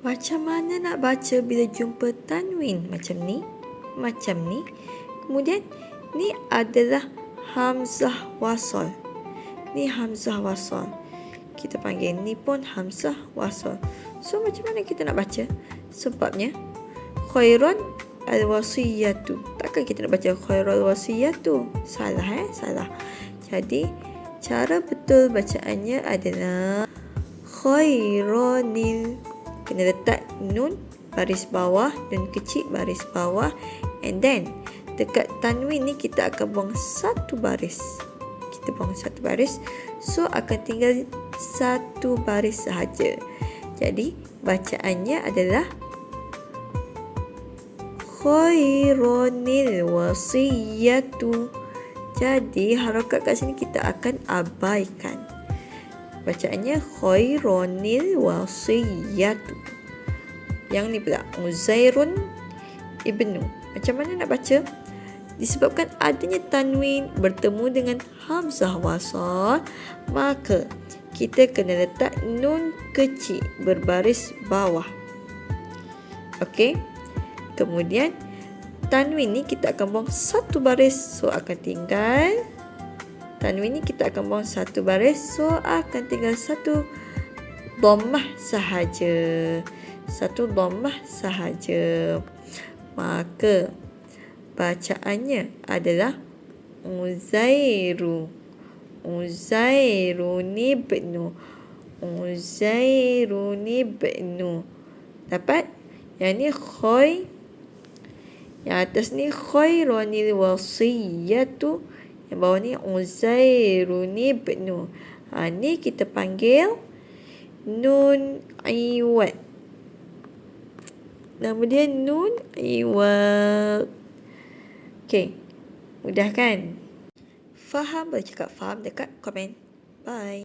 Macam mana nak baca bila jumpa tanwin? Macam ni. Macam ni. Kemudian, ni adalah hamzah wasal. Ni hamzah wasal. Kita panggil ni pun hamzah wasal. So, macam mana kita nak baca? Sebabnya, khairun al-wasiyatu. Takkan kita nak baca khairul wasiyatu? Salah, Salah. Jadi, cara betul bacaannya adalah khaironil. Kena letak nun baris bawah, nun kecil baris bawah, and then dekat tanwin ni kita akan buang satu baris. Kita buang satu baris, so akan tinggal satu baris sahaja. Jadi bacaannya adalah khaironil wasiyatu. Jadi harakat kat sini kita akan abaikan. Bacaannya khaironil wasiyatu. Yang ni pula Uzairun ibnu. Macam mana nak baca? Disebabkan adanya tanwin bertemu dengan hamzah wasal, maka kita kena letak nun kecil berbaris bawah. Okey. Kemudian tanwin ni kita akan buang satu baris, so akan tinggal tanwin ni kita akan buang satu baris, so akan tinggal satu dhammah sahaja. Satu dhammah sahaja. Maka bacaannya adalah Uzairu. Uzairun ibnu. Uzairun ibnu. Dapat? Yang ni yang atas ni khaironil wasiyatu. Yang bawah ni Uzairun ibnu. Ni kita panggil nun iwad. Nama dia nun iwad. Okey. Mudah kan? Faham? Boleh cakap faham dekat komen. Bye.